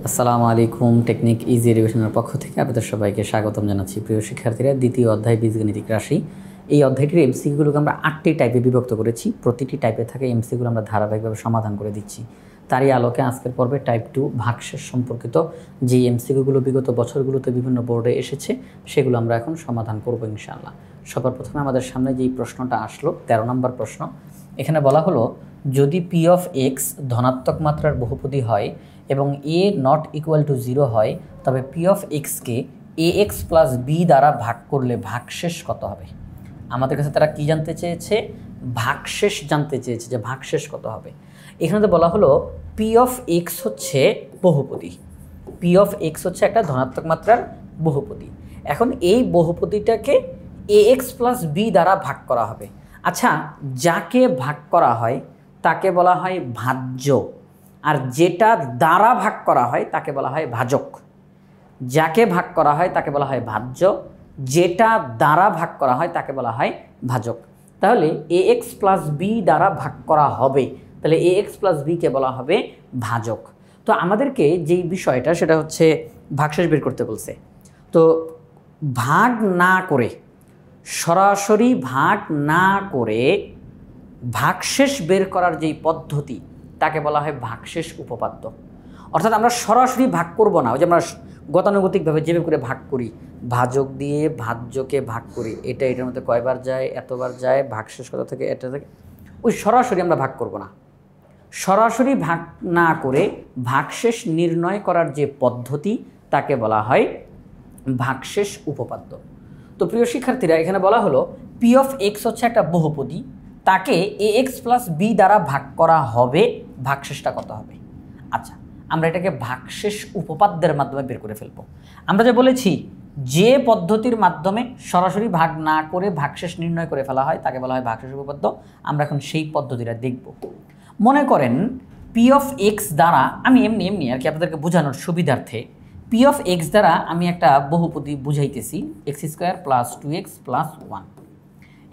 আসসালামু আলাইকুম। Technique easy রিভিশনের পক্ষ থেকে আপনাদের সবাইকে স্বাগতম জানাচ্ছি। প্রিয় শিক্ষার্থীরা, দ্বিতীয় অধ্যায় বীজগণিতিক রাশি, এই অধ্যায়টির এমসিকিউগুলোকে আমরা 8টি টাইপে বিভক্ত করেছি। প্রতিটি টাইপে থাকে এমসিকিউগুলো আমরা ধারাবাহিকভাবে সমাধান করে দিচ্ছি। তারই আলোকে আজকের পর্বে টাইপ 2 ভাগশেষ সম্পর্কিত যে এমসিকিউগুলো বিগত বছরগুলোতে বিভিন্ন বোর্ডে এসেছে সেগুলো আমরা এখন সমাধান করব ইনশাআল্লাহ। সবার প্রথমে আমাদের সামনে যেই প্রশ্নটা আসলো 13 নম্বর প্রশ্ন। এখানে বলা হলো, যদি পি অফ এক্স ধনাত্মক মাত্রার বহুপদী হয় এবং এ নট ইকুয়াল টু 0 হয়, তবে পি অফ এক্সকে এ এক্স প্লাস বি দ্বারা ভাগ করলে ভাগশেষ কত হবে? আমাদের কাছে তারা কি জানতে চেয়েছে? ভাগশেষ জানতে চেয়েছে, যে ভাগশেষ কত হবে। এখানে তো বলা হলো পি অফ এক্স হচ্ছে বহুপদী, পি অফ এক্স হচ্ছে একটা ধনাত্মক মাত্রার বহুপদী। এখন এই বহুপদীটাকে এ এক্স প্লাস বি দ্বারা ভাগ করা হবে। আচ্ছা, যাকে ভাগ করা হয় তাকে বলা হয় ভাজ্য, আর যেটা দ্বারা ভাগ করা হয় তাকে বলা হয় ভাজক। যাকে ভাগ করা হয় তাকে বলা হয় ভাজ্য, যেটা দ্বারা ভাগ করা হয় তাকে বলা হয় ভাজক। তাহলে এ এক্স প্লাস বি দ্বারা ভাগ করা হবে, তাহলে এ এক্স প্লাস বিকে বলা হবে ভাজক। তো আমাদেরকে যেই বিষয়টা সেটা হচ্ছে ভাগশেষ বের করতে বলছে। তো ভাগ না করে, সরাসরি ভাগ না করে ভাগশেষ বের করার যেই পদ্ধতি তাকে বলা হয় ভাগশেষ উপপাদ্য। অর্থাৎ আমরা সরাসরি ভাগ করব না, ওই যে আমরা গতানুগতিকভাবে যেভাবে করে ভাগ করি, ভাজক দিয়ে ভাজ্যকে ভাগ করি, এটা এটার মধ্যে কয়বার যায়, এতবার যায়, ভাগশেষ কত থেকে এটা থেকে, ওই সরাসরি আমরা ভাগ করব না। সরাসরি ভাগ না করে ভাগশেষ নির্ণয় করার যে পদ্ধতি তাকে বলা হয় ভাগশেষ উপপাদ্য। তো প্রিয় শিক্ষার্থীরা, এখানে বলা হলো পি অফ এক্স হচ্ছে একটা বহুপদী, তাকে এ এক্স প্লাস বি দ্বারা ভাগ করা হবে, ভাগশেষটা কত হবে? আচ্ছা, আমরা এটাকে ভাগশেষ উপপাদ্যের মাধ্যমে বের করে ফেলবো। আমরা যে বলেছি যে পদ্ধতির মাধ্যমে সরাসরি ভাগ না করে ভাগশেষ নির্ণয় করে ফেলা হয় তাকে বলা হয় ভাগশেষ উপপাদ্য। আমরা এখন সেই পদ্ধতিটা দেখব। মনে করেন পি অফ এক্স দ্বারা, আমি এমনি আর কি আপনাদেরকে বোঝানোর সুবিধার্থে, পি অফ এক্স দ্বারা আমি একটা বহুপদী বুঝাইতেছি, X square plus 2x plus 1।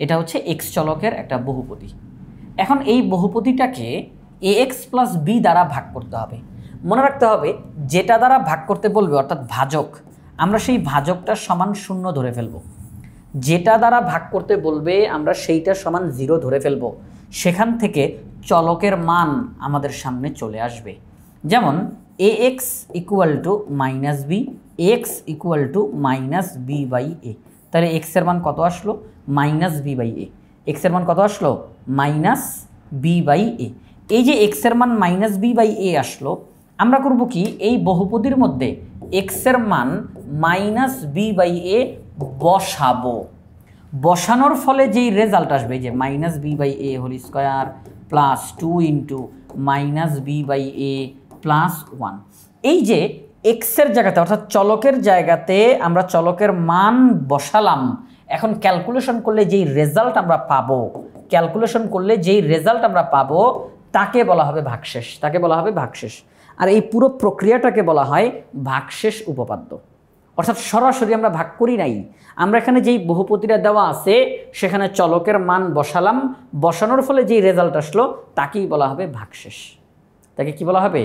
এটা হচ্ছে এক্স চলকের একটা বহুপদী। এখন এই বহুপদীটাকে এ এক্স প্লাস বি দ্বারা ভাগ করতে হবে। মনে রাখতে হবে, যেটা দ্বারা ভাগ করতে বলবে অর্থাৎ ভাজক, আমরা সেই ভাজকটা সমান 0 ধরে ফেলব। যেটা দ্বারা ভাগ করতে বলবে আমরা সেইটা সমান 0 ধরে ফেলব। সেখান থেকে চলকের মান আমাদের সামনে চলে আসবে। যেমন A X equal to minus B, X equal to minus B by A. তাহলে এক্সের মান কত আসলো? Minus B by A. এক্সের মান কত আসলো? Minus B by A. এই যে এক্সের মান মাইনাস বি বাই এ আসলো, আমরা করব কি, এই বহুপদীর মধ্যে এক্সের মান মাইনাস বি বাই এ বসাবো। বসানোর ফলে যেই রেজাল্ট আসবে, যে minus B by a whole square plus 2 into minus B by a plus 1। এই যে এক্সের জায়গাতে অর্থাৎ চলকের জায়গাতে আমরা চলকের মান বসালাম, এখন ক্যালকুলেশন করলে যেই রেজাল্ট আমরা পাবো, তাকে বলা হবে ভাগশেষ, তাকে বলা হবে ভাগশেষ। আর এই পুরো প্রক্রিয়াটাকে বলা হয় ভাগশেষ উপপাদ্য। অর্থাৎ সরাসরি আমরা ভাগ করি নাই, আমরা এখানে যেই বহুপদীটা দেওয়া আছে সেখানে চলকের মান বসালাম, বসানোর ফলে যেই রেজাল্ট আসলো তাকেই বলা হবে ভাগশেষ। তাকে কি বলা হবে?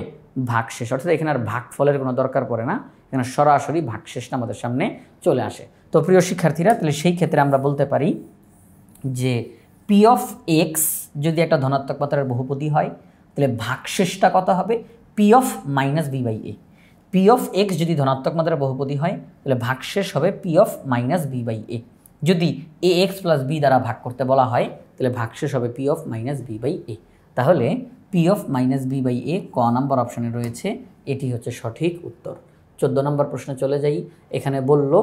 ভাগশেষ। অর্থাৎ এখানে আর ভাগফলের কোনো দরকার পড়ে না, এখানে সরাসরি ভাগশেষটা আমাদের সামনে চলে আসে। তো প্রিয় শিক্ষার্থীরা, তাহলে সেই ক্ষেত্রে আমরা বলতে পারি যে পি অফ এক্স যদি একটা ধনাত্মক মাত্রার বহুপদী হয়, তাহলে ভাগশেষটা কত হবে? P of minus B by A. P of X যদি ধনাত্মক মাত্রার বহুপদী হয় তাহলে ভাগশেষ হবে P of minus B by A. যদি এ এক্স প্লাস বি দ্বারা ভাগ করতে বলা হয় তাহলে ভাগশেষ হবে P of minus B by A. তাহলে P of minus B by A ক নম্বর অপশানে রয়েছে, এটি হচ্ছে সঠিক উত্তর। 14 নম্বর প্রশ্নে চলে যাই। এখানে বলল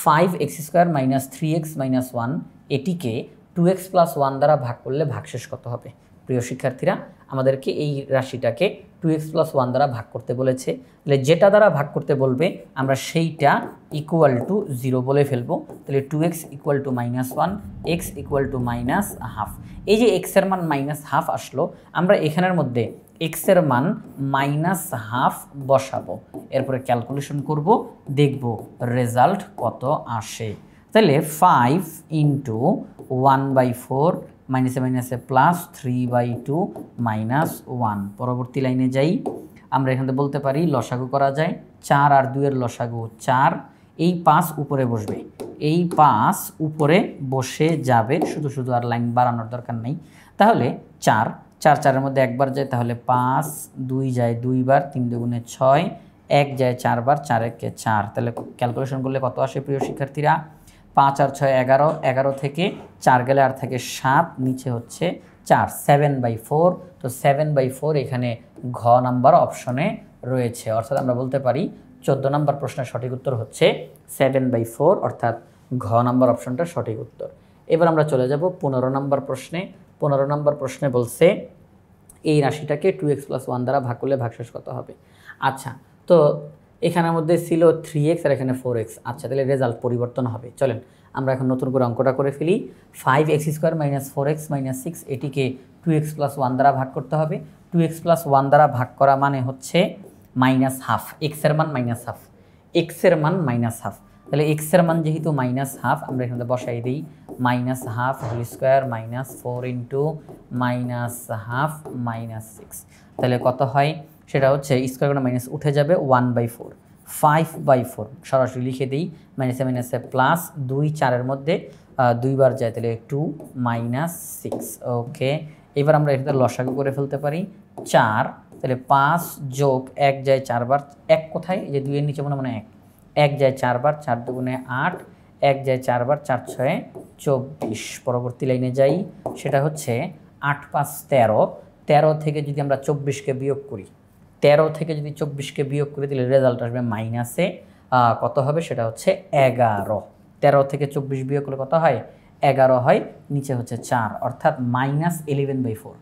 5x square minus 3x minus 1 এটিকে 2x প্লাস 1 দ্বারা ভাগ করলে ভাগশেষ কত হবে? প্রিয় শিক্ষার্থীরা, আমাদেরকে এই রাশিটাকে 2x প্লাস 1 দ্বারা ভাগ করতে বলেছে, তাহলে যেটা দ্বারা ভাগ করতে বলবে আমরা সেইটা ইকুয়াল টু 0 বলে ফেলবো। তাহলে 2x equal to minus 1, x equal to minus half. এই যে এক্সের মান মাইনাস হাফ আসলো, আমরা এখানের মধ্যে এক্সের মান মাইনাস হাফ বসাবো, এরপরে ক্যালকুলেশন করব, দেখব রেজাল্ট কত আসে। তাহলে 5 ইন্টু 1/4 মাইনাসে মাইনাসে প্লাস 3/2 মাইনাস 1। পরবর্তী লাইনে যাই, আমরা এখান থেকে বলতে পারি লসাগু করা যায় 4 আর 2 এর লসাগু 4, এই 5 উপরে বসবে, এই 5 উপরে বসে যাবে, শুধু শুধু আর লাইন বাড়ানোর দরকার নেই। তাহলে 4 4 4-এর মধ্যে একবার যায়, তাহলে 5, 2 যায় 2 বার, 3 দুগুণে 6, 1 যায় 4 বার, 4 একে 4। তাহলে ক্যালকুলেশন করলে কত আসে প্রিয় শিক্ষার্থীরা? 5 আর 6 11, 11 থেকে 4 গেলে আর থাকে 7, নিচে হচ্ছে 4, 7/4। তো 7/4 এখানে ঘ নাম্বার অপশনে রয়েছে, অর্থাৎ আমরা বলতে পারি 14 নম্বর প্রশ্নের সঠিক উত্তর হচ্ছে 7/4, অর্থাৎ ঘ নাম্বার অপশনটা সঠিক উত্তর। এবার আমরা চলে যাব 15 নম্বর প্রশ্নে। 15 নম্বর প্রশ্নে বলছে এই রাশিটাকে 2x + 1 দ্বারা ভাগ করলে ভাগশেষ কত হবে। আচ্ছা, তো এখানের মধ্যে ছিল 3x আর এখানে 4x। আচ্ছা, তাহলে রেজাল্ট পরিবর্তন হবে। চলেন আমরা এখন নতুন করে অঙ্কটা করে ফেলি। 5x² - 4x - 6 এটিকে 2x + 1 দ্বারা ভাগ করতে হবে। 2x + 1 দ্বারা ভাগ করা মানে হচ্ছে -½ x এর মান -½ x এর মান -½ তাহলে x এর মান যেহেতু -½ আমরা এখানে বসাই দিই -½ হোল স্কয়ার -4 ইন্টু -½ -6। তাহলে কত হয় সেটা হচ্ছে স্কয়ার করে মাইনাস উঠে যাবে 1/4, 5/4 সরাসরি লিখে দিই, মাইনাসে মাইনাসে প্লাস, 2 4-এর মধ্যে 2 বার যায়, তাহলে 2 - 6। ওকে, এবার আমরা এখানে লসাগু করে ফেলতে পারি 4, তাহলে 5 যোগ 1 যায় 4 বার, 1 কোথায়, এই যে 2 এর নিচে মনে মনে 1, 1 যায় 4 বার, 4 দুগুণে 8, 1 যায় 4 বার, 4 6 24। পরবর্তী লাইনে যাই, সেটা হচ্ছে 8 5 13, 13 থেকে যদি আমরা 24কে বিয়োগ করি, 13 থেকে যদি 24কে বিয়োগ করি তাহলে রেজাল্ট আসবে মাইনাসে কত হবে সেটা হচ্ছে 11। 13 থেকে 24 বিয়োগ করলে কত হয়? 11 হয়, নিচে হচ্ছে 4, অর্থাৎ -11/4,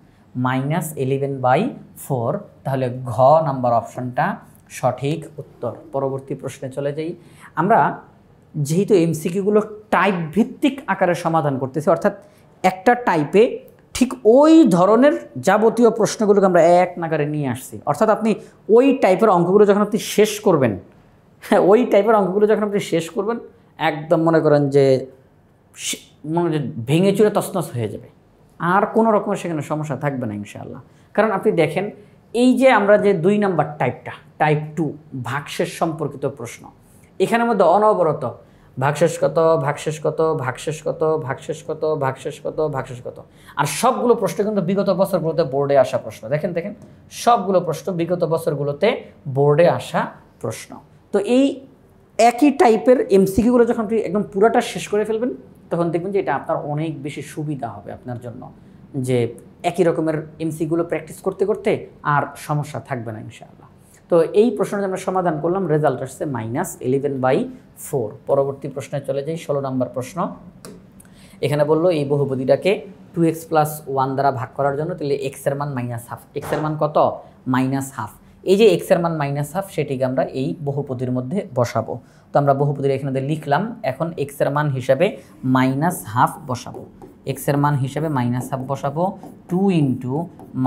-11/4। তাহলে ঘ নাম্বার অপশনটা সঠিক উত্তর। পরবর্তী প্রশ্নে চলে যাই। আমরা যেহেতু এমসিকিউগুলো টাইপ ভিত্তিক আকারে সমাধান করতেছি, অর্থাৎ একটা টাইপে ঠিক ওই ধরনের যাবতীয় প্রশ্নগুলোকে আমরা এক নাগারে নিয়ে আসছি, অর্থাৎ আপনি ওই টাইপের অঙ্কগুলো যখন আপনি শেষ করবেন, হ্যাঁ ওই টাইপের অঙ্কগুলো যখন আপনি শেষ করবেন একদম মনে করেন যে ভেঙে চুরে তছনছ হয়ে যাবে, আর কোনো রকমের সেখানে সমস্যা থাকবে না ইনশাআল্লাহ। কারণ আপনি দেখেন এই যে আমরা যে 2 নাম্বার টাইপটা, টাইপ 2 ভাগশেষ সম্পর্কিত প্রশ্ন, এখানের মধ্যে অনবরত ভাগশেষ কত, ভাগশেষ কত, ভাগশেষ কত, ভাগশেষ কত, ভাগশেষ কত, ভাগশেষ কত, আর সবগুলো প্রশ্ন কিন্তু বিগত বছরগুলোতে বোর্ডে আসা প্রশ্ন। দেখেন দেখেন সবগুলো প্রশ্ন বিগত বছরগুলোতে বোর্ডে আসা প্রশ্ন। তো এই একই টাইপের এমসিকিউগুলো যখন আপনি একদম পুরোটা শেষ করে ফেলবেন তখন দেখবেন যে এটা আপনার অনেক বেশি সুবিধা হবে আপনার জন্য, যে একই রকমের এমসিকিউগুলো প্র্যাকটিস করতে করতে আর সমস্যা থাকবে না ইনশাআল্লাহ। তো এই প্রশ্নটা আমরা সমাধান করলাম, রেজাল্ট আসছে -11/4। পরবর্তী প্রশ্নে চলে যাই, 16 নম্বর প্রশ্ন। এখানে বললো এই বহুপদীটাকে 2x + 1 দ্বারা ভাগ করার জন্য, তাহলে x এর মান -½ x এর মান কত? -½ এই যে x এর মান -½ সেটিকে আমরা এই বহুপদীর মধ্যে বসাবো। তো আমরা বহুপদীর এখানে লিখলাম, এখন x এর মান হিসাবে -½ বসাবো, x এর মান হিসাবে -½ বসাবো। 2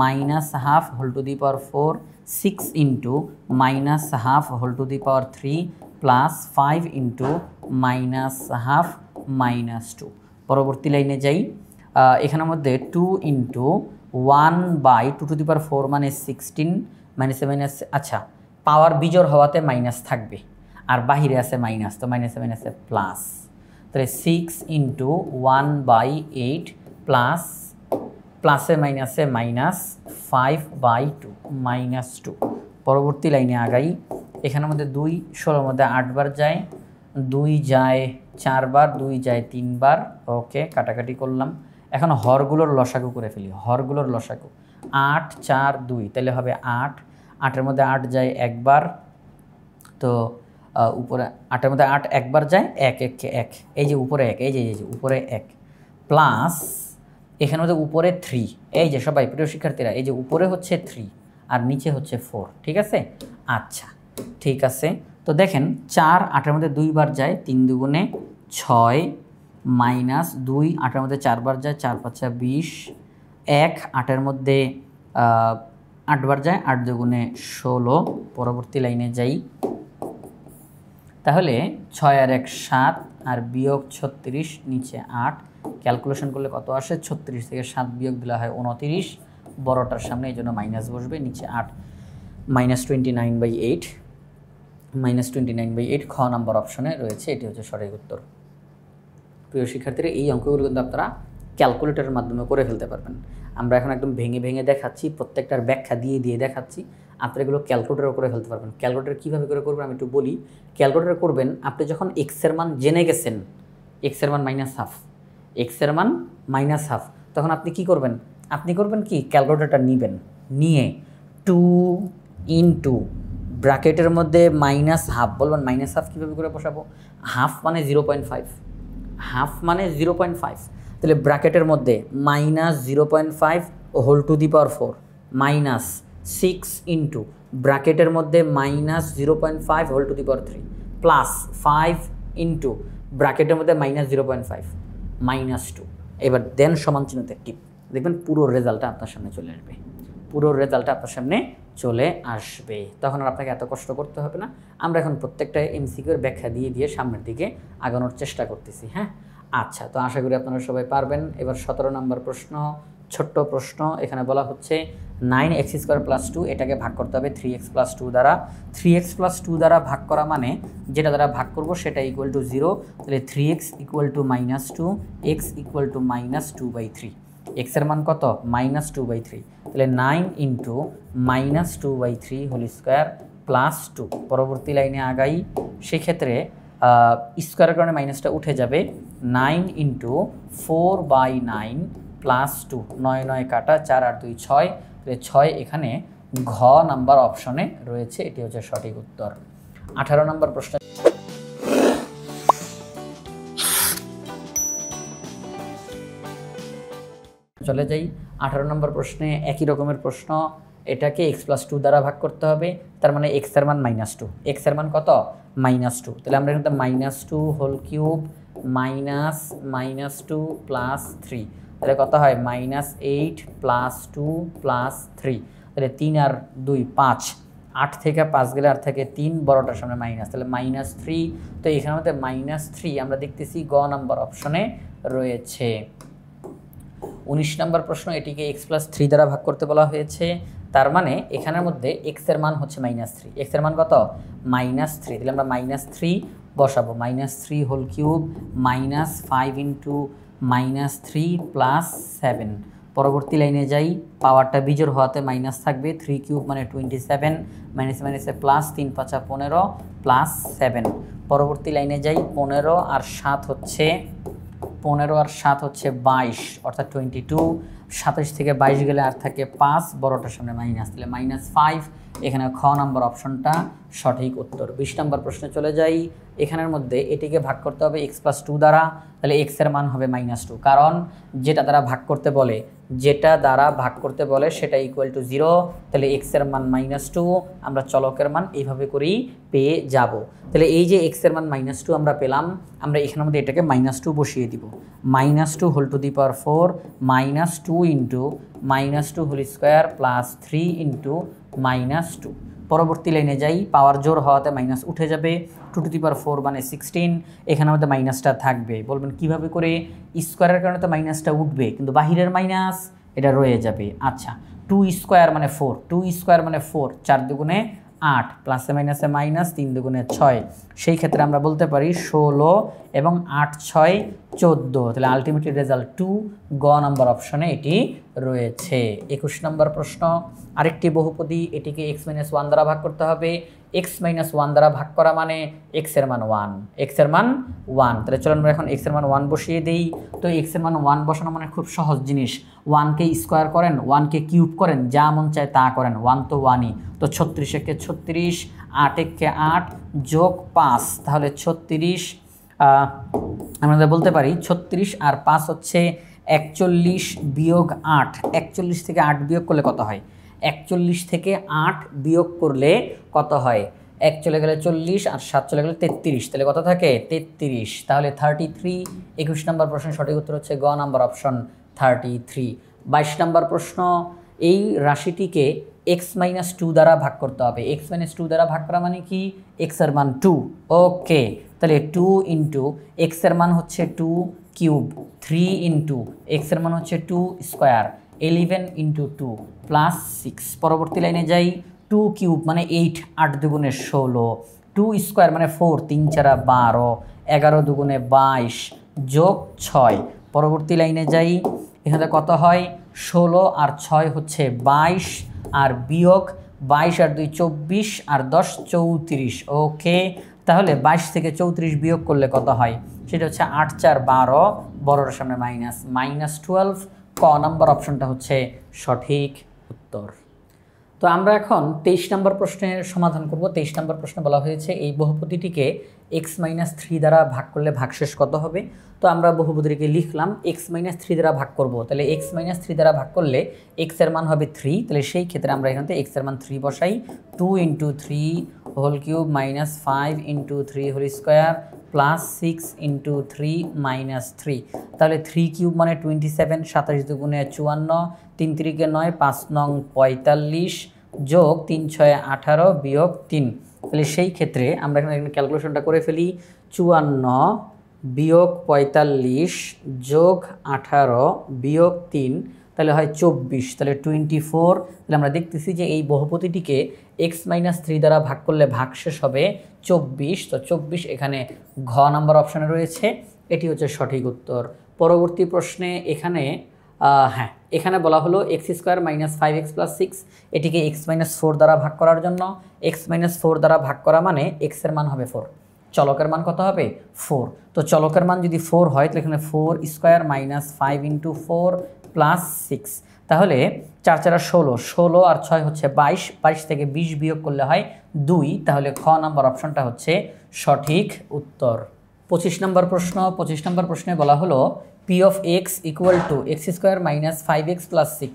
× -½ whole to the power 4, 6 × -½ whole to the power 3 plus 5 × -½ -2। পরবর্তী লাইনে যাই, এখানের মধ্যে 2 × 1/2 টু দি পাওয়ার 4 মানে 16, মাইনাসে মাইনাসে, আচ্ছা পাওয়ার বিজোড় হওয়াতে মাইনাস থাকবে আর বাহিরে আছে মাইনাস, তো মাইনাসে মাইনাসে প্লাস, তাহলে 6 × 1/8 প্লাস প্লাসে মাইনাসে মাইনাস 5/2 -2। পরবর্তী লাইনে আগাই, এখানের মধ্যে 2 16-এর মধ্যে 8 বার যায়, 2 যায় 4 বার, 2 যায় 3 বার। ওকে, কাটাকাটি করলাম। এখন হরগুলোর লসাগু করে ফেলি, হরগুলোর লসাগু 8 4 2, তাহলে হবে 8, 8-এর মধ্যে 8 যায় একবার, তো উপরে 8-এর মধ্যে 8 একবার যায়, 1 1 1, এই যে উপরে 1, এই যে উপরে 1 প্লাস এখানের মধ্যে উপরে 3, এই যে সবাই প্রিয় শিক্ষার্থীরা এই যে উপরে হচ্ছে 3 আর নিচে হচ্ছে 4, ঠিক আছে? আচ্ছা ঠিক আছে, তো দেখেন 4 8-এর মধ্যে 2 বার যায়, 3 দুগুণে 6 মাইনাস 2 8-এর মধ্যে 4 বার যায়, 4 5 20, 1 8-এর মধ্যে 8 বার যায়, 8 দুগুণে 16। পরবর্তী লাইনে যাই, তাহলে 6 আর 1 7 আর বিয়োগ 36, নিচে 8, ক্যালকুলেশন করলে কত আসে? 36 থেকে 7 বিয়োগ দিলে হয় 29, বড়টার সামনে এই জন্য মাইনাস বসবে, নিচে 8। -29/8 -29/8 খ নাম্বার অপশনে রয়েছে, এটি হচ্ছে সঠিক উত্তর। প্রিয় শিক্ষার্থীরা, এই অঙ্কগুলো কিন্তু আপনারা ক্যালকুলেটরের মাধ্যমে করে ফেলতে পারবেন। আমরা এখন একদম ভেঙে ভেঙে দেখাচ্ছি, প্রত্যেকটার ব্যাখ্যা দিয়ে দিয়ে দেখাচ্ছি, আপনারা এগুলো ক্যালকুলেটরও করে ফেলতে পারবেন। ক্যালকুলেটর কীভাবে করে করবেন আমি একটু বলি। ক্যালকুলেটর করবেন, আপনি যখন এক্সের মান জেনে গেছেন, এক্সের মান -1/2, এক্সের মান -1/2, তখন আপনি কি করবেন? আপনি করবেন কি, ক্যালকুলেটরটা নেবেন, নিয়ে 2 ইন্টু ব্র্যাকেটের মধ্যে -1/2 বলবেন। -1/2 কীভাবে করে বসাবো? হাফ মানে 0.5, হাফ মানে 0.5, তাহলে ব্র্যাকেটের মধ্যে -0.5 whole to the power 4 -6 into ব্র্যাকেটের মধ্যে -0.5 whole to the power 3 plus 5 into ব্র্যাকেটের মধ্যে -0.5 -2। এবার দেন সমান চিহ্নতে টিপ, দেখবেন পুরো রেজাল্টটা আপনার সামনে চলে আসবে, পুরো রেজাল্টটা আপনার সামনে চলে আসবে। তখন আর আপনাকে এত কষ্ট করতে হবে না। আমরা এখন প্রত্যেকটা এমসিকিউর ব্যাখ্যা দিয়ে দিয়ে সামনের দিকে আগানোর চেষ্টা করতেছি। হ্যাঁ, আচ্ছা, তো আশা করি আপনারা সবাই পারবেন। এবার 17 নম্বর প্রশ্ন, ছোট্ট প্রশ্ন। এখানে বলা হচ্ছে 9x² + 2, এটাকে ভাগ করতে হবে 3x + 2 দ্বারা। 3x + 2 দ্বারা ভাগ করা মানে যেটা দ্বারা ভাগ করব সেটা = 0, তাহলে 3x = -2, x = -2/3। এক্সের মান কত? -2/3, তাহলে 9 ইন্টু -2/3 হোল স্কোয়ার প্লাস 2। পরবর্তী লাইনে আগাই, সেক্ষেত্রে স্কোয়ারের কারণে মাইনাসটা উঠে যাবে। 9 ইন্টু 4/9 প্লাস 2, 9 9 কাটা, 4 আর 2 6, তাহলে 6 এখানে ঘ নাম্বার অপশনে রয়েছে, এটি হচ্ছে সঠিক উত্তর। 18 নম্বর প্রশ্ন চলে যাই। 18 নম্বর প্রশ্নে একই রকমের প্রশ্ন, এটাকে x + 2 দ্বারা ভাগ করতে হবে, তার মানে x এর মান -2, x এর মান কত? -2, তাহলে আমরা এখানে -2 হোল কিউব -2 প্লাস 3, তাহলে কত হয়? -8 প্লাস 2 প্লাস 3, তাহলে 3 আর 2 5, 8 থেকে 5 গেলে আর থাকে 3, বড়টার সামনে মাইনাস, তাহলে -3। তো এখানের মধ্যে -3 আমরা দেখতেছি গ নাম্বার অপশনে রয়েছে। 19 নম্বর প্রশ্ন, এটিকে x + 3 দ্বারা ভাগ করতে বলা হয়েছে, তার মানে এখানের মধ্যে x এর মান হচ্ছে -3, x এর মান কত? -3, তাহলে আমরা -3 বসাবো। -3 হোল কিউব -5 ইন্টু -3 প্লাস 7। পরবর্তী লাইনে যাই, পাওয়ারটা বিজোড় হওয়াতে মাইনাস থাকবে, 3 কিউব মানে 27, মাইনাসে মাইনাসে প্লাস, 3 5 15 প্লাস 7। পরবর্তী লাইনে যাই, 15 আর 7 হচ্ছে 22, অর্থাৎ 22। 27 থেকে 22 গেলে আর থাকে 5, বড়টার সামনে মাইনাস, তাহলে -5, এখানে খ নাম্বার অপশনটা সঠিক উত্তর। 20 নম্বর প্রশ্নে চলে যাই। এখানের মধ্যে এটিকে ভাগ করতে হবে x + 2 দ্বারা, তাহলে x এর মান হবে -2, কারণ যেটা দ্বারা ভাগ করতে বলে সেটা = 0, তাহলে x এর মান -2, আমরা চলকের মান এইভাবে করেই পেয়ে যাব। তাহলে এই যে x এর মান -2 আমরা পেলাম, আমরা এখানের মধ্যে এটাকে -2 বসিয়ে দিব। -2 whole to the power 4 -2 into -2 whole square plus 3 into -2। পরবর্তী লাইনে যাই, পাওয়ার জোর হওয়াতে মাইনাস উঠে যাবে, 2 টু দি পাওয়ার 4 মানে 16, এখানের মধ্যে মাইনাসটা থাকবে। বলবেন কিভাবে করে? স্কোয়ারের কারণে তো মাইনাসটা উঠবে, কিন্তু বাহিরের মাইনাস এটা রয়ে যাবে। আচ্ছা, 2 স্কোয়ার মানে 4, 2 স্কোয়ার মানে 4, 4 দুগুণে 8, প্লাসে মাইনাসে মাইনাস, 3 দুগুণে 6, সেই ক্ষেত্রে আমরা বলতে পারি 16 এবং 8 6 14, তাহলে আলটিমেটলি রেজাল্ট 2, গ নাম্বার অপশনে এটি রয়েছে। 21 নম্বর প্রশ্ন, আরেকটি বহুপদী, এটিকে x - 1 দ্বারা ভাগ করতে হবে। x - 1 দ্বারা ভাগ করা মানে x এর মান 1, x এর মান 1, তাহলে চলুন আমরা এখন x এর মান 1 বসিয়ে দিই। তো x এর মান 1 বসানো মানে খুব সহজ জিনিস, 1কে স্কোয়ার করেন, 1কে কিউব করেন, যা মন চায় তা করেন, 1 তো 1ই, তো 36 একে 36, 8 একে 8 যোগ 5, তাহলে 36, আমরা বলতে পারি 36 আর 5 হচ্ছে 41 বিয়োগ 8, 41 থেকে 8 বিয়োগ করলে কত হয়? 41 থেকে 8 বিয়োগ করলে কত হয়? 1 চলে গেলে 40 আর 7 চলে গেলে 33, তাহলে কত থাকে? 33, তাহলে 33। 21 নম্বর প্রশ্নের সঠিক উত্তর হচ্ছে গ নাম্বার অপশন 33। 22 নম্বর প্রশ্ন, এই রাশিটিকে x - 2 দ্বারা ভাগ করতে হবে। x - 2 দ্বারা ভাগ করা মানে কি? x এর মান 2, ওকে, তাহলে 2 ইন্টু x এর মান হচ্ছে 2 কিউব, 3 ইন্টু x এর মান হচ্ছে 2 স্কোয়ার, 11 ইন্টু 2 প্লাস 6। পরবর্তী লাইনে যাই, 2 কিউব মানে 8, 8 দুগুণে 16, 2 স্কোয়ার মানে 4, 3 4 12, 11 দুগুণে 22 যোগ 6। পরবর্তী লাইনে যাই, এখানে কত হয় 16 আর 6 হচ্ছে 22 আর বিয়োগ 22 আর 2 24 আর 10 34। ওকে, তাহলে 22 থেকে 34 বিয়োগ করলে কত হয়, সেটা হচ্ছে 8 4 12, বড়টার সামনে মাইনাস, -12। ক নাম্বার অপশনটা হচ্ছে সঠিক উত্তর। তো আমরা এখন 23 নম্বর প্রশ্নের সমাধান করব। 23 নম্বর প্রশ্নে বলা হয়েছে এই বহুপদীটিকে x-3 দ্বারা ভাগ করলে ভাগশেষ কত হবে। তো আমরা বহুপদীটিকে লিখলাম x-3 দ্বারা ভাগ করব, তাহলে x-3 দ্বারা ভাগ করলে x এর মান হবে 3, তাহলে সেই ক্ষেত্রে আমরা এখান থেকে x এর মান 3 বসাই। 2 × 3 whole cube -5 × 3 whole square plus 6 × 3 -3, তাহলে 3 কিউব মানে 27, 27 দুগুণে 54, 3 3 9, 5 নং 45 যোগ 3 6 18 বিয়োগ 3, তাহলে সেই ক্ষেত্রে আমরা এখানে ক্যালকুলেশনটা করে ফেলি। 54 বিয়োগ 45 যোগ 18 বিয়োগ 3, তাহলে হয় 24, তাহলে 24। তাহলে আমরা দেখতেছি যে এই বহুপদীটিকে x-3 দ্বারা ভাগ করলে ভাগশেষ হবে 24, তো 24 এখানে ঘ নাম্বার অপশানে রয়েছে, এটি হচ্ছে সঠিক উত্তর। পরবর্তী প্রশ্নে এখানে হ্যাঁ, এখানে বলা হলো x² - 5x + 6, এটিকে x-4 দ্বারা ভাগ করার জন্য x-4 দ্বারা ভাগ করা মানে x এর মান হবে 4, চলকের মান কত হবে 4। তো চলকের মান যদি 4 হয় তাহলে এখানে 4² - 5 × 4 + 6, তাহলে 4 4 16, 16 আর 6 হচ্ছে 22, 22 থেকে 20 বিয়োগ করলে হয় 2, তাহলে খ নাম্বার অপশনটা হচ্ছে সঠিক উত্তর। 25 নম্বর প্রশ্ন। 25 নম্বর প্রশ্নে বলা হলো p of x = x² - 5x + 6,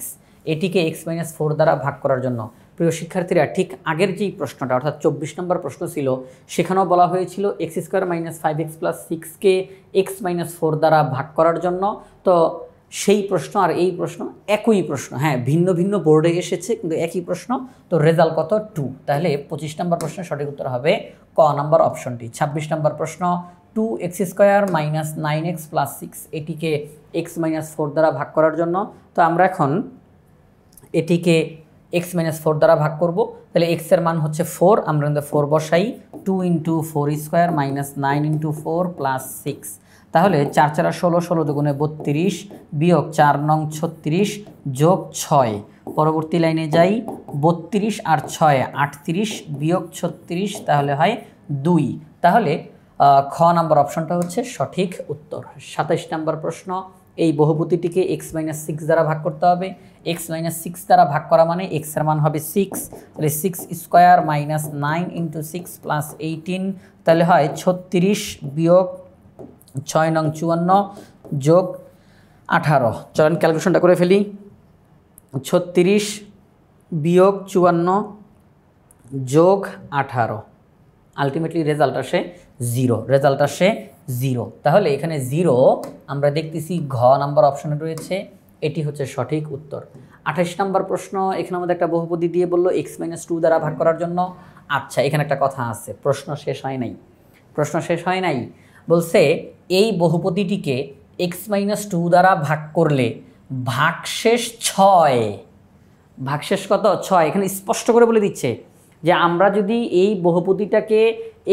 এটিকে x-4 দ্বারা ভাগ করার জন্য। প্রিয় শিক্ষার্থীরা, ঠিক আগের যেই প্রশ্নটা অর্থাৎ 24 নম্বর প্রশ্ন ছিল, সেখানেও বলা হয়েছিল x² - 5x + 6কে x-4 দ্বারা ভাগ করার জন্য। তো সেই প্রশ্ন আর এই প্রশ্ন একই প্রশ্ন, হ্যাঁ ভিন্ন ভিন্ন বোর্ডে এসেছে কিন্তু একই প্রশ্ন। তো রেজাল্ট কত 2, তাহলে 25 নম্বর প্রশ্নের সঠিক উত্তর হবে ক নাম্বার অপশনটি। 26 নম্বর প্রশ্ন, 2x² - 9x + 6, এটিকে x-4 দ্বারা ভাগ করার জন্য। তো আমরা এখন এটিকে x-4 দ্বারা ভাগ করব, তাহলে x এর মান হচ্ছে 4, আমরা 4 বসাই। 2 × 4² - 9 × 4 + 6, তাহলে 4 4 16, 16 দুগুণে 32 বিয়োগ 4 নং 36 যোগ 6। পরবর্তী লাইনে যাই, 32 আর 6 38 বিয়োগ 36, তাহলে হয় 2, তাহলে খ নাম্বার অপশনটা হচ্ছে সঠিক উত্তর। 27 নম্বর প্রশ্ন, এই বহুপদীটিকে x-6 দ্বারা ভাগ করতে হবে। x-6 দ্বারা ভাগ করা মানে x এর মান হবে 6, তাহলে 6² - 9 × 6 + 18, তাহলে হয় 36 বিয়োগ 6 নং 54 যোগ 18। চলেন ক্যালকুলেশনটা করে ফেলি। 36 বিয়োগ 54 যোগ 18, আলটিমেটলি রেজাল্ট আসে 0, রেজাল্ট আসে 0। তাহলে এখানে 0 আমরা দেখতেছি ঘ নাম্বার অপশনে রয়েছে, এটি হচ্ছে সঠিক উত্তর। 28 নম্বর প্রশ্ন, এখানে আমাদের একটা বহুপদী দিয়ে বললো x-2 দ্বারা ভাগ করার জন্য। আচ্ছা, এখানে একটা কথা আছে, প্রশ্ন শেষ হয় নাই, প্রশ্ন শেষ হয় নাই। বলছে এই বহুপদীটিকে x-2 দ্বারা ভাগ করলে ভাগশেষ 6, ভাগশেষ কত 6, এখানে স্পষ্ট করে বলে দিচ্ছে যে আমরা যদি এই বহুপদীটাকে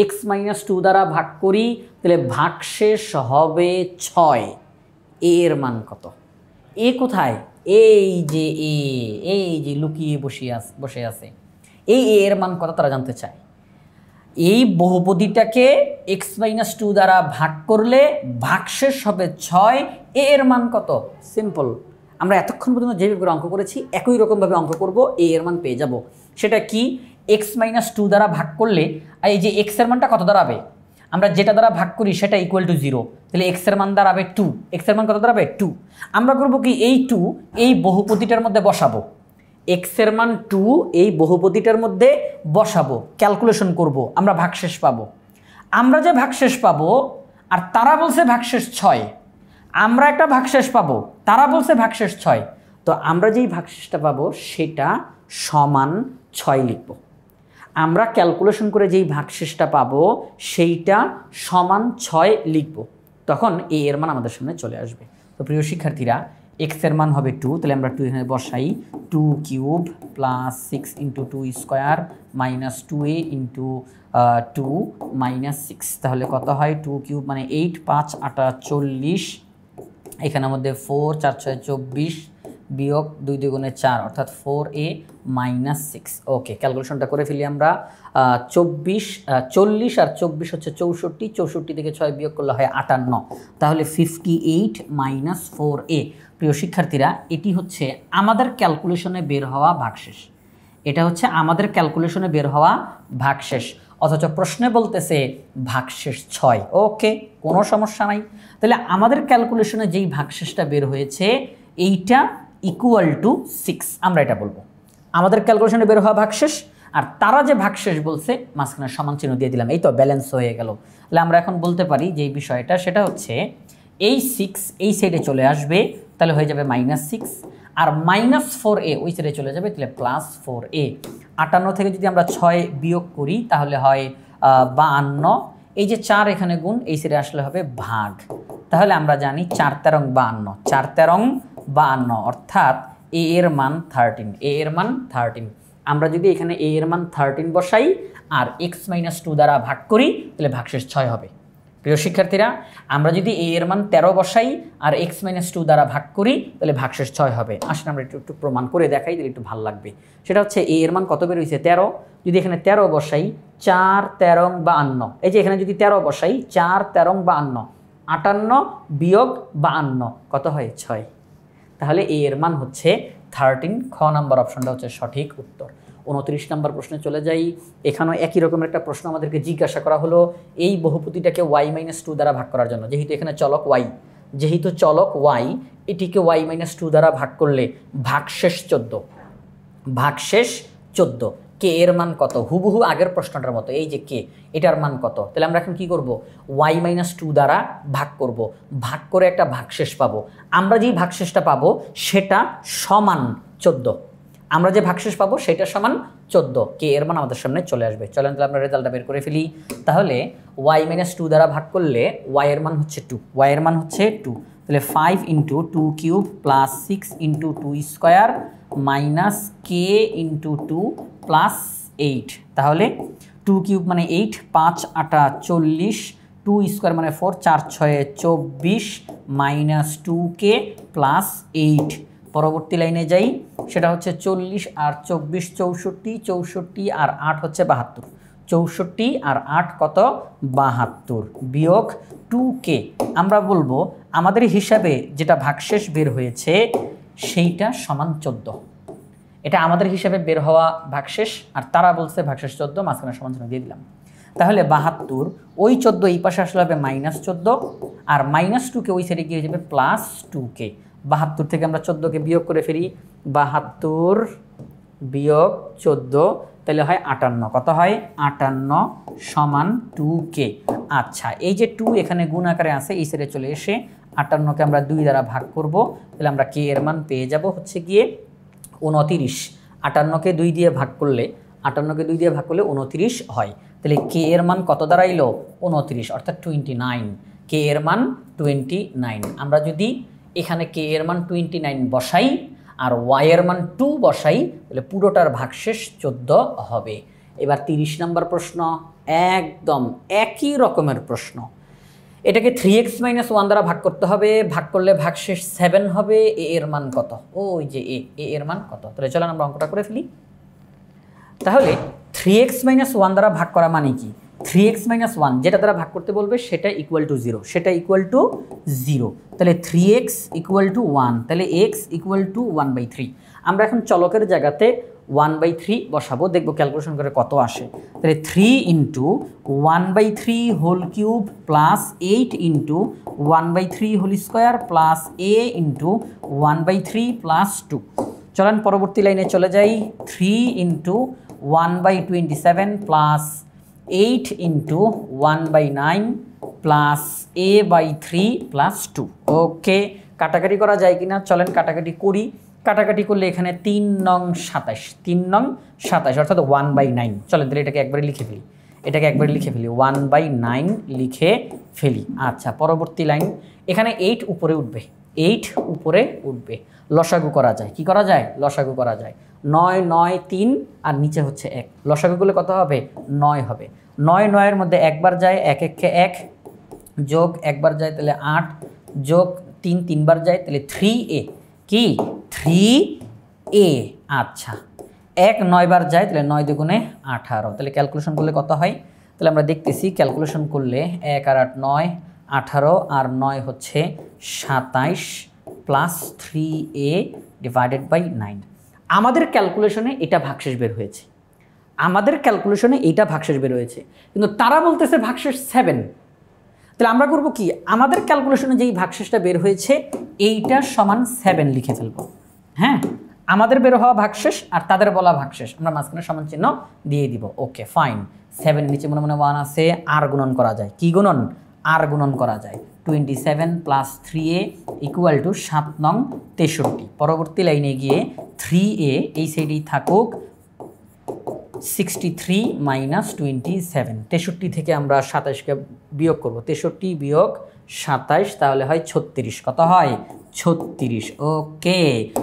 x-2 দ্বারা ভাগ করি তাহলে ভাগশেষ হবে 6। এর মান কত? এ কোথায়? এই যে এই যে লুকিয়ে বসে আছে, এই এর মান কত তারা জানতে চায়। এই বহুপদীটাকে x-2 দ্বারা ভাগ করলে ভাগশেষ হবে 6, এর মান কত? সিম্পল, আমরা এতক্ষণ পর্যন্ত যেভাবে অঙ্ক করেছি একই রকমভাবে অঙ্ক করব, এর মান পেয়ে যাব। সেটা কি? x-2 দ্বারা ভাগ করলে এই যে x এর মানটা কত দাঁড়াবে, আমরা যেটা দ্বারা ভাগ করি সেটা = 0, তাহলে x এর মান দাঁড়াবে 2, x এর মান কত দাঁড়াবে 2। আমরা করব কি, এই 2 এই বহুপদীটার মধ্যে বসাবো, x এর মান 2 এই বহুপদীটার মধ্যে বসাবো, ক্যালকুলেশন করব, আমরা ভাগশেষ পাবো। আমরা যে ভাগশেষ পাবো আর তারা বলছে ভাগশেষ 6, আমরা একটা ভাগশেষ পাবো, তারা বলছে ভাগশেষ 6, তো আমরা যেই ভাগশেষটা পাবো সেটা সমান 6 লিখব। আমরা ক্যালকুলেশন করে যেই ভাগশেষটা পাবো সেইটা সমান 6 লিখব, তখন এর মান আমাদের সামনে চলে আসবে। তো প্রিয় শিক্ষার্থীরা, এক্স এর মান হবে 2, তাহলে আমরা 2 এখানে বসাই, 2 cube plus 6 into 2 square minus 2a into 2 minus 6, তাহলে কত হয় 2 কিউব মানে 8, 5 8 40, এখানের মধ্যে 4 4 6 24 বিয়োগ 2 2 গুণে 4 অর্থাৎ 4a মাইনাস 6। ওকে, ক্যালকুলেশনটা করে ফেলি আমরা। 40 আর 24 হচ্ছে 64, 64 থেকে 6 বিয়োগ করলে হয় 58, তাহলে 58 মাইনাস 4a। প্রিয় শিক্ষার্থীরা, এটি হচ্ছে আমাদের ক্যালকুলেশনে বের হওয়া ভাগশেষ। এটা হচ্ছে আমাদের ক্যালকুলেশনে বের হওয়া ভাগশেষ, অথচ প্রশ্নে বলতেছে ভাগশেষ 6। ওকে, কোনো সমস্যা নাই। তাহলে আমাদের ক্যালকুলেশনে যেই ভাগশেষটা বের হয়েছে এইটা ইকুয়াল টু 6, আমরা এটা বলবো আমাদের ক্যালকুলেশনে বের হওয়া ভাগশেষ। আর তারা যে ভাগশেষ বলছে মাঝখানে সমান চিহ্ন দিয়ে দিলাম, এই তো ব্যালেন্স হয়ে গেল। তাহলে আমরা এখন বলতে পারি যে এই বিষয়টা সেটা হচ্ছে এই 6 এই সাইডে চলে আসবে, তাহলে হয়ে যাবে -6, আর -4a ওই সাইডে চলে যাবে, তাহলে +4a। 58 থেকে যদি আমরা 6 বিয়োগ করি তাহলে হয় 52, এই যে 4 এখানে গুণ, এই সাইডে আসলে হবে ভাগ। তাহলে আমরা জানি 4 তেরং 52, 4 তেরং 52 অর্থাৎ a এর মান 13, a এর মান 13। আমরা যদি এখানে a এর মান 13 বসাই আর x - 2 দ্বারা ভাগ করি তাহলে ভাগশেষ 6 হবে। প্রিয় শিক্ষার্থীরা, আমরা যদি a এর মান 13 বসাই আর x - 2 দ্বারা ভাগ করি তাহলে ভাগশেষ 6 হবে। আসলে আমরা একটু প্রমাণ করে দেখাই, তাহলে একটু ভালো লাগবে। সেটা হচ্ছে a এর মান কত বের হয়েছে 13, যদি এখানে 13 বসাই 4 তেরং 52, এই যে এখানে যদি 13 বসাই 4 তেরং 52, 58 বিয়োগ 52 কত হয় 6, তাহলে a এর মান হচ্ছে 13। খ নাম্বার অপশনটা হচ্ছে সঠিক উত্তর। 29 নম্বর প্রশ্নে চলে যাই। এখানেও একই রকমের একটা প্রশ্ন আমাদেরকে জিজ্ঞাসা করা হলো এই বহুপদীটাকে y - 2 দ্বারা ভাগ করার জন্য। যেহেতু এখানে চলক y, এটিকে y - 2 দ্বারা ভাগ করলে ভাগশেষ 14, ভাগশেষ 14। কে এর মান কত? হুবহু আগের প্রশ্নটার মতো, এই যে কে, এটার মান কত? তাহলে আমরা এখন কি করব, y - 2 দ্বারা ভাগ করব, ভাগ করে একটা ভাগশেষ পাবো। আমরা যেই ভাগশেষটা পাবো সেটা সমান 14, আমরা যে ভাগশেষ পাবো সেটা সমান 14। কে এর মান আমাদের সামনে চলে আসবে। চলেন তাহলে আমরা রেজাল্টটা বের করে ফেলি। তাহলে y - 2 দ্বারা ভাগ করলে y এর মান হচ্ছে 2, y এর মান হচ্ছে 2, তাহলে 5 × 2 কিউব প্লাস 6 × 2 স্কোয়ার মাইনাস কে × 2 প্লাস 8, তাহলে 2 কিউব মানে 8, 5 8 40, 2 স্কোয়ার মানে 4, 4 6 24 মাইনাস 2k প্লাস 8। পরবর্তী লাইনে যাই, সেটা হচ্ছে 40 আর 24 64, 64 আর 8 হচ্ছে 72, 64 আর 8 কত 72 বিয়োগ 2k। আমরা বলবো আমাদের হিসাবে যেটা ভাগশেষ বের হয়েছে সেইটা সমান 14, এটা আমাদের হিসাবে বের হওয়া ভাগশেষ, আর তারা বলছে ভাগশেষ 14, মাঝখানে সমান চিহ্ন দিয়ে দিলাম। তাহলে 72, ওই 14 এই পাশে আসলে হবে -14, আর -2k ওই সাইডে গিয়ে যাবে +2k। 72 থেকে আমরা 14কে বিয়োগ করে ফেলি, 72 বিয়োগ 14 তাহলে হয় 58, কত হয় 58 সমান 2k। আচ্ছা, এই যে 2 এখানে গুণ আকারে আছে, এই সাইডে চলে এসে 58কে আমরা 2 দ্বারা ভাগ করব, তাহলে আমরা k এর মান পেয়ে যাব হচ্ছে গিয়ে 29। 58কে 2 দিয়ে ভাগ করলে 29 হয়, তাহলে কে এর মান কত দাঁড়াইলো 29 অর্থাৎ 29, কে এর মান 29। আমরা যদি এখানে কে এর মান 29 বসাই আর y এর মান 2 বসাই তাহলে পুরোটার ভাগশেষ 14 হবে। এবার 30 নম্বর প্রশ্ন, একদম একই রকমের প্রশ্ন। এটাকে 3x - 1 দ্বারা ভাগ করতে হবে, ভাগ করলে ভাগশেষ 7 হবে। এ এর মান কত? ওই যে এ এর মান কত? তাহলে চলেন আমরা অঙ্কটা করে ফেলি। তাহলে 3x - 1 দ্বারা ভাগ করা মানে কি, 3x - 1 যেটা দ্বারা ভাগ করতে বলবে সেটা ইকুয়াল টু 0, সেটা ইকুয়াল টু 0। তাহলে 3x = 1, তাহলে x = 1/3। আমরা এখন চলকের জায়গাতে 1/3 বসাবো, দেখবো ক্যালকুলেশন করে কত আসে। তাহলে 3 × 1/3 whole cube plus 8 × 1/3 whole square plus a × 1/3 plus 2। চলেন পরবর্তী লাইনে চলে যাই। 3 × 1/27 প্লাস 8 × 1/9 প্লাস a/3 প্লাস 2। ওকে, কাটাকাটি করা যায় কিনা, চলেন কাটাকাটি করি। কাটাকাটি করলে এখানে 3 নং 27 অর্থাৎ 1/9। চলেন তাহলে এটাকে একবারে লিখে ফেলি, 1/9 লিখে ফেলি। আচ্ছা, পরবর্তী লাইন, এখানে 8 উপরে উঠবে, 8 উপরে উঠবে, লসাগু করা যায়। কি করা যায়? লসাগু করা যায়। 9 9 3 আর নিচে হচ্ছে 1, লসাগু করলে কত হবে? 9 হবে। 9 9 এর মধ্যে একবার যায়, 1 1 কে 1, যোগ একবার যায় তাহলে 8, যোগ 3 3বার যায় তাহলে 3a। কি 3a? আচ্ছা, 1 9 বার যায় তাহলে 9 দুগুণে 18, তাহলে ক্যালকুলেশন করলে কত হয়? তাহলে আমরা দেখতেছি ক্যালকুলেশন করলে 1 আর 8 9, 18 আর 9 হচ্ছে 27 প্লাস 3a ডিভাইডেড বাই 9। আমাদের ক্যালকুলেশনে এটা ভাগশেষ বের হয়েছে, আমাদের ক্যালকুলেশনে এইটা ভাগশেষ বের হয়েছে, কিন্তু তারা বলতেছে ভাগশেষ 7। তাহলে আমরা করব কি? আমাদের ক্যালকুলেশনে যেই ভাগশেষটা বের হয়েছে এইটা সমান 7 লিখে ফেলব। হ্যাঁ, আমাদের বের হওয়া ভাগশেষ আর তাদের বলা ভাগশেষ আমরা মাঝখানে সমান চিহ্ন দিয়ে দিব। Okay fine. 7 নিচে মনে মনে 1 আছে, আর গুণন করা যায়। কি গুণন? আর গুণন করা যায়। 27 প্লাস 3a ইকুয়াল টু 7 নং 63। পরবর্তী লাইনে গিয়ে 3a এই সাইডেই থাকুক, 63 মাইনাস 27। 63 থেকে আমরা 27কে বিয়োগ করব। 63 বিয়োগ 27 তাহলে হয় 36। কত হয়? 36। ওকে,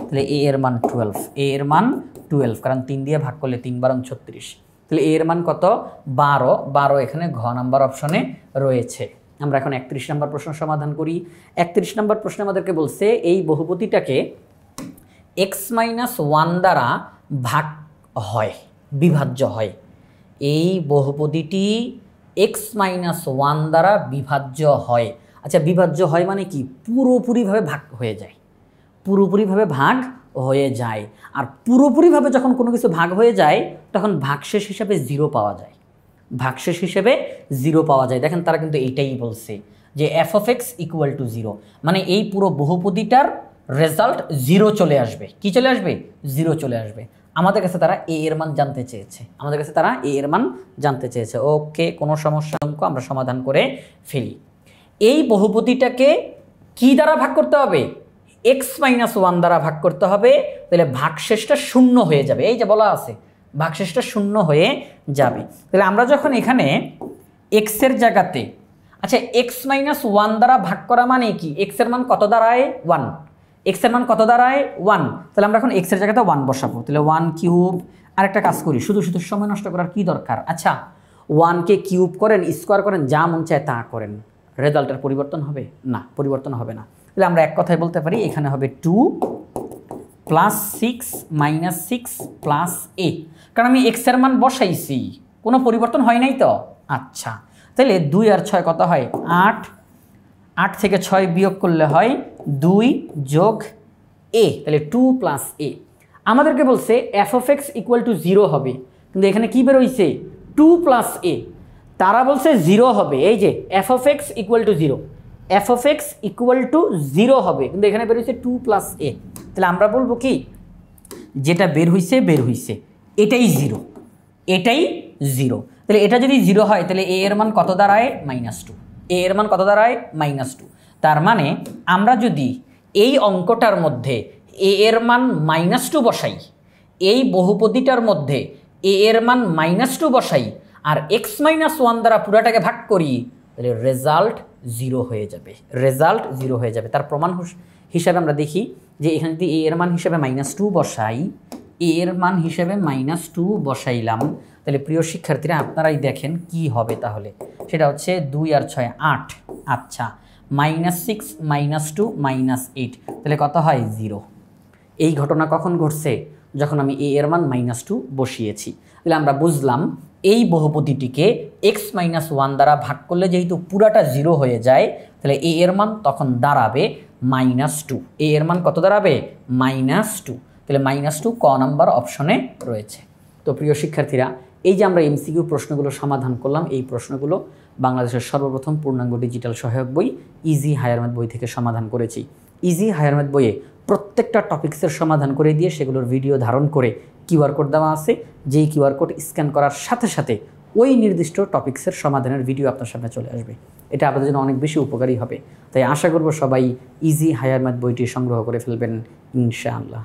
তাহলে a এর মান 12। a এর মান 12, কারণ 3 দিয়ে ভাগ করলে 3 বারং 36। তাহলে a এর মান কত? 12। 12 এখানে ঘ নাম্বার অপশনে রয়েছে। আমরা এখন 31 নম্বর প্রশ্ন সমাধান করি। 31 নম্বর প্রশ্নে আমাদেরকে বলছে এই বহুপদীটাকে x - 1 দ্বারা ভাগ হয়, বিভাজ্য হয়। এই বহুপদীটি x - 1 দ্বারা বিভাজ্য হয়। আচ্ছা, বিভাজ্য হয় মানে কি? পুরোপুরিভাবে ভাগ হয়ে যায়, পুরোপুরিভাবে ভাগ হয়ে যায়। আর পুরোপুরিভাবে যখন কোনো কিছু ভাগ হয়ে যায় তখন ভাগশেষ হিসাবে 0 পাওয়া যায়, ভাগশেষ হিসেবে 0 পাওয়া যায়। দেখেন তারা কিন্তু এইটাই বলছে যে f of x equal to 0, মানে এই পুরো বহুপদীটার রেজাল্ট 0 চলে আসবে। কি চলে আসবে? 0 চলে আসবে। আমাদের কাছে তারা a এর মান জানতে চেয়েছে, আমাদের কাছে তারা a এর মান জানতে চেয়েছে। ওকে, কোনো সমস্যা অঙ্ক আমরা সমাধান করে ফেলি। এই বহুপদীটাকে কি দ্বারা ভাগ করতে হবে? x - 1 দ্বারা ভাগ করতে হবে, তাহলে ভাগশেষটা 0 হয়ে যাবে। এই যে বলা আছে ভাগশেষটা 0 হয়ে যাবে। তাহলে আমরা যখন এখানে x এর জায়গাতে, আচ্ছা x - 1 দ্বারা ভাগ করা মানে কি? x এর মান কত দাঁড়ায়? 1। x এর মান কত দাঁড়ায়? 1। তাহলে আমরা এখন x এর জায়গাতে 1 বসাবো। তাহলে 1 কিউব। আরেকটা কাজ করি, শুধু শুধু সময় নষ্ট করার কি দরকার? আচ্ছা, 1কে কিউব করেন, স্কোয়ার করেন, যা মন চায় তা করেন, রেজাল্টের পরিবর্তন হবে না? পরিবর্তন হবে না। তাহলে আমরা এক কথায় বলতে পারি এখানে হবে 2 প্লাস 6 মাইনাস 6 প্লাস a, কারণ আমি x এর মান বসাইছি, কোনো পরিবর্তন হয় নাই তো। আচ্ছা, তাহলে 2 আর 6 কত হয়? 8। 8 থেকে 6 বিয়োগ করলে হয় 2 যোগ a, তাহলে 2 প্লাস a। আমাদেরকে বলছে f of x equal to 0 হবে, কিন্তু এখানে কি বের হইছে? 2 প্লাস a। তারা বলছে 0 হবে। এই যে f of x equal to 0, f of x equal to 0 হবে, কিন্তু এখানে বের হইছে 2 প্লাস a। তাহলে আমরা বলবো কি? যেটা বের হইছে এটাই 0, এটাই 0। তাহলে এটা যদি 0 হয় তাহলে a এর মান কত দাঁড়ায়? -2। a এর মান কত দাঁড়ায়? -2। তার মানে আমরা যদি এই অঙ্কটার মধ্যে a এর মান -2 বসাই, এই বহুপদীটার মধ্যে a এর মান -2 বসাই, আর x - 1 দ্বারা পুরাটাকে ভাগ করি, তাহলে রেজাল্ট 0 হয়ে যাবে, রেজাল্ট 0 হয়ে যাবে। তার প্রমাণ হিসাবে আমরা দেখি যে এখানে যদি a এর মান হিসাবে -2 বসাই, a এর মান হিসাবে -2 বসাইলাম, তাহলে প্রিয় শিক্ষার্থীরা আপনারাই দেখেন কি হবে। তাহলে সেটা হচ্ছে 2 আর 6 8। আচ্ছা, -6 -2 -8, তাহলে কত হয়? 0। এই ঘটনা কখন ঘটছে? যখন আমি a এর মান -2 বসিয়েছি। তাহলে আমরা বুঝলাম এই বহুপদীটিকে x - 1 দ্বারা ভাগ করলে যেহেতু পুরাটা 0 হয়ে যায়, তাহলে a এর মান তখন দাঁড়াবে -2। a এর মান কত দাঁড়াবে? -2। তাহলে -2 ক নাম্বার অপশনে রয়েছে। তো প্রিয় শিক্ষার্থীরা, এই যে আমরা এমসিকিউ প্রশ্নগুলো সমাধান করলাম, এই প্রশ্নগুলো বাংলাদেশের সর্বপ্রথম পূর্ণাঙ্গ ডিজিটাল সহায়ক বই ইজি হায়ার ম্যাথ বই থেকে সমাধান করেছি। ইজি হায়ার ম্যাথ বইয়ে প্রত্যেকটা টপিক্সের সমাধান করে দিয়ে সেগুলোর ভিডিও ধারণ করে কিউআর কোড দেওয়া আছে, যেই কিউআর কোড স্ক্যান করার সাথে সাথে ওই নির্দিষ্ট টপিক্সের সমাধানের ভিডিও আপনার সামনে চলে আসবে। এটা আপনাদের জন্য অনেক বেশি উপকারী হবে। তাই আশা করব সবাই ইজি হায়ার ম্যাথ বইটি সংগ্রহ করে ফেলবেন ইনশাআল্লাহ।